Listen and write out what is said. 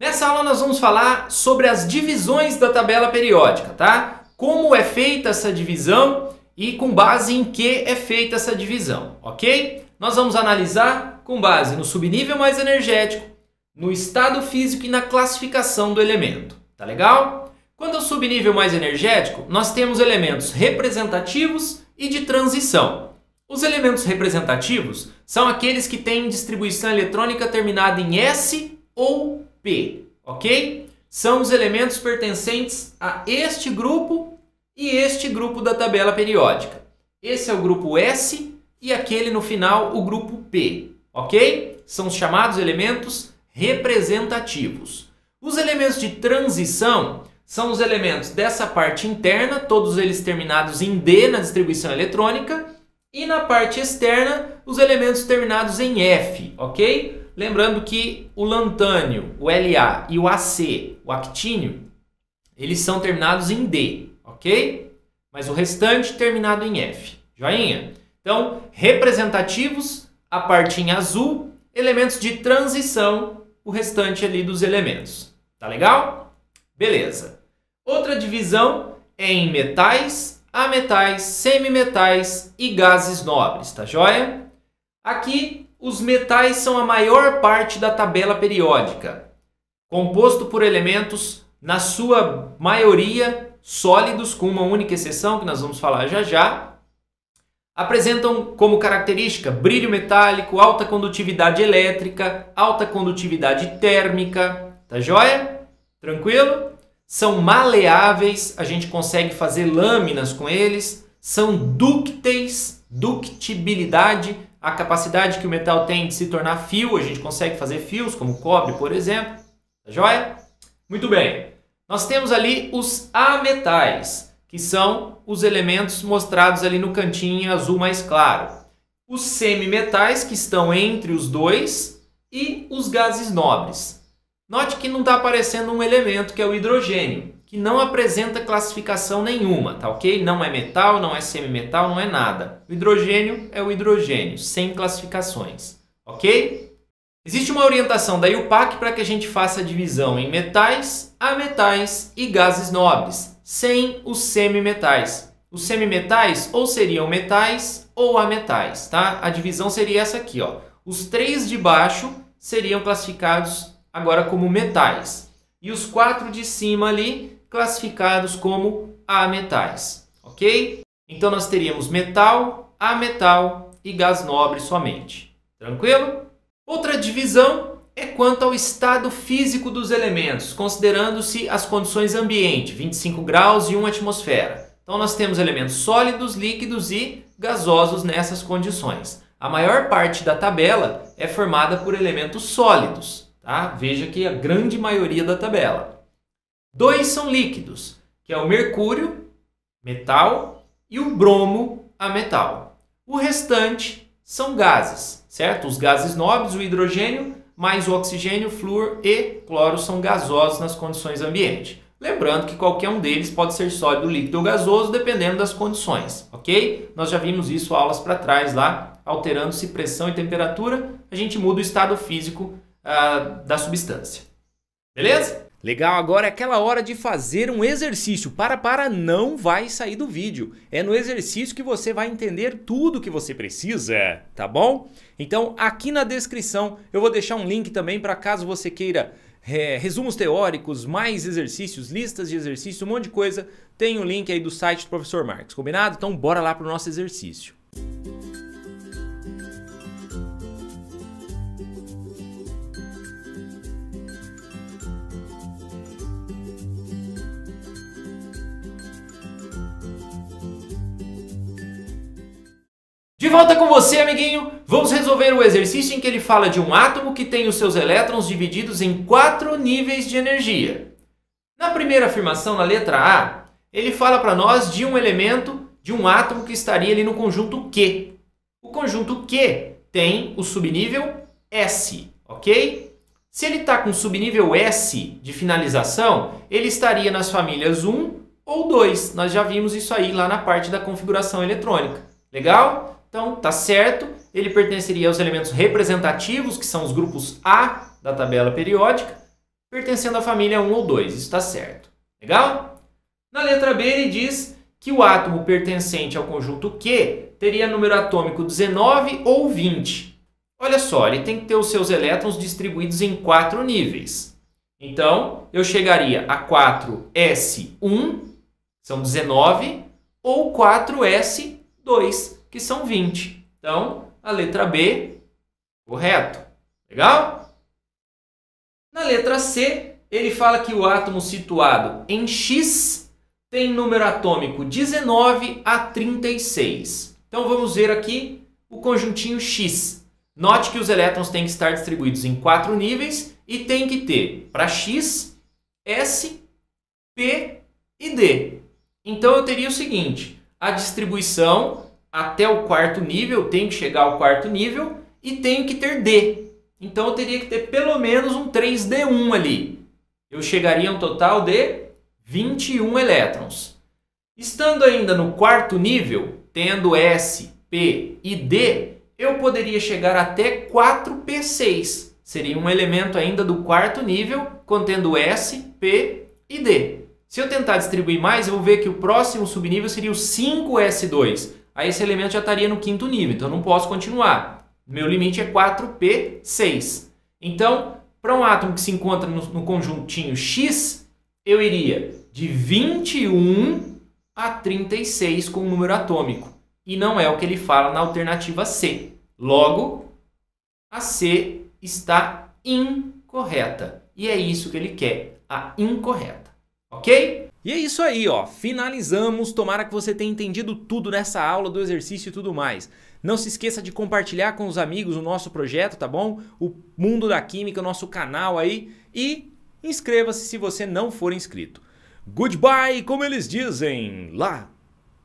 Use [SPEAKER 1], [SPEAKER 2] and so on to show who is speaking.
[SPEAKER 1] Nessa aula nós vamos falar sobre as divisões da tabela periódica, tá? Como é feita essa divisão e com base em que é feita essa divisão, ok? Nós vamos analisar com base no subnível mais energético, no estado físico e na classificação do elemento, tá legal? Quando é o subnível mais energético, nós temos elementos representativos e de transição. Os elementos representativos são aqueles que têm distribuição eletrônica terminada em S ou P, ok? São os elementos pertencentes a este grupo e este grupo da tabela periódica. Esse é o grupo S e aquele no final o grupo P, ok? São os chamados elementos representativos. Os elementos de transição são os elementos dessa parte interna, todos eles terminados em D na distribuição eletrônica, e na parte externa, os elementos terminados em F, ok? Lembrando que o lantânio, o La e o Ac, o actínio, eles são terminados em D, ok? Mas o restante terminado em F. Joinha? Então, representativos, a parte em azul, elementos de transição, o restante ali dos elementos. Tá legal? Beleza. Outra divisão é em metais, ametais, semimetais e gases nobres, tá joia? Aqui, os metais são a maior parte da tabela periódica, composto por elementos, na sua maioria, sólidos, com uma única exceção, que nós vamos falar já já. Apresentam como característica brilho metálico, alta condutividade elétrica, alta condutividade térmica, tá joia? Tranquilo? São maleáveis, a gente consegue fazer lâminas com eles, são dúcteis, ductibilidade, a capacidade que o metal tem de se tornar fio, a gente consegue fazer fios, como cobre, por exemplo. Tá joia? Muito bem. Nós temos ali os ametais, que são os elementos mostrados ali no cantinho azul mais claro. Os semimetais, que estão entre os dois, e os gases nobres. Note que não está aparecendo um elemento, que é o hidrogênio, que não apresenta classificação nenhuma, tá ok? Não é metal, não é semimetal, não é nada. O hidrogênio é o hidrogênio, sem classificações, ok? Existe uma orientação da IUPAC para que a gente faça a divisão em metais, ametais e gases nobres, sem os semimetais. Os semimetais ou seriam metais ou ametais, tá? A divisão seria essa aqui, ó. Os três de baixo seriam classificados agora como metais. E os quatro de cima ali classificados como ametais, ok? Então nós teríamos metal, ametal e gás nobre somente. Tranquilo? Outra divisão é quanto ao estado físico dos elementos, considerando-se as condições ambiente, 25 graus e 1 atmosfera. Então nós temos elementos sólidos, líquidos e gasosos nessas condições. A maior parte da tabela é formada por elementos sólidos, tá? Veja que a grande maioria da tabela. 2 são líquidos, que é o mercúrio, metal, e o bromo, ametal. O restante são gases, certo? Os gases nobres, o hidrogênio, mais o oxigênio, flúor e cloro são gasosos nas condições ambiente. Lembrando que qualquer um deles pode ser sólido, líquido ou gasoso, dependendo das condições, ok? Nós já vimos isso aulas para trás lá, alterando-se pressão e temperatura, a gente muda o estado físico da substância. Beleza?
[SPEAKER 2] Legal, agora é aquela hora de fazer um exercício. Para, não vai sair do vídeo. É no exercício que você vai entender tudo que você precisa, tá bom? Então, aqui na descrição eu vou deixar um link também para caso você queira resumos teóricos, mais exercícios, listas de exercícios, um monte de coisa. Tem o link aí do site do Professor Marcos, combinado? Então, bora lá para o nosso exercício.
[SPEAKER 1] De volta com você, amiguinho. Vamos resolver o exercício em que ele fala de um átomo que tem os seus elétrons divididos em 4 níveis de energia. Na primeira afirmação, na letra A, ele fala para nós de um elemento, de um átomo que estaria ali no conjunto Q. O conjunto Q tem o subnível S, ok? Se ele está com subnível S de finalização, ele estaria nas famílias 1 ou 2. Nós já vimos isso aí lá na parte da configuração eletrônica. Legal? Então, tá certo. Ele pertenceria aos elementos representativos, que são os grupos A da tabela periódica. pertencendo à família 1 ou 2. Isso está certo. Legal? Na letra B ele diz que o átomo pertencente ao conjunto Q teria número atômico 19 ou 20. Olha só, ele tem que ter os seus elétrons distribuídos em 4 níveis. Então, eu chegaria a 4s1, que são 19, ou 4s2, que são 20. Então, a letra B, correto. Legal? Na letra C, ele fala que o átomo situado em X tem número atômico 19 a 36. Então vamos ver aqui o conjuntinho X. Note que os elétrons têm que estar distribuídos em 4 níveis e tem que ter para X, S, P e D. Então eu teria o seguinte, a distribuição até o 4º nível, tem que chegar ao 4º nível e tenho que ter D. Então eu teria que ter pelo menos um 3D1 ali. Eu chegaria a um total de 21 elétrons. Estando ainda no 4º nível, tendo S, P e D, eu poderia chegar até 4p6. Seria um elemento ainda do 4º nível, contendo S, P e D. Se eu tentar distribuir mais, eu vou ver que o próximo subnível seria o 5s2. Aí esse elemento já estaria no 5º nível, então eu não posso continuar. Meu limite é 4p6. Então, para um átomo que se encontra no conjuntinho X, eu iria de 21 a 36 com o número atômico. E não é o que ele fala na alternativa C. Logo, a C está incorreta. E é isso que ele quer, a incorreta. Ok?
[SPEAKER 2] E é isso aí, ó. Finalizamos. Tomara que você tenha entendido tudo nessa aula do exercício e tudo mais. Não se esqueça de compartilhar com os amigos o nosso projeto, tá bom? O Mundo da Química, o nosso canal aí. E inscreva-se se você não for inscrito. Goodbye, como eles dizem lá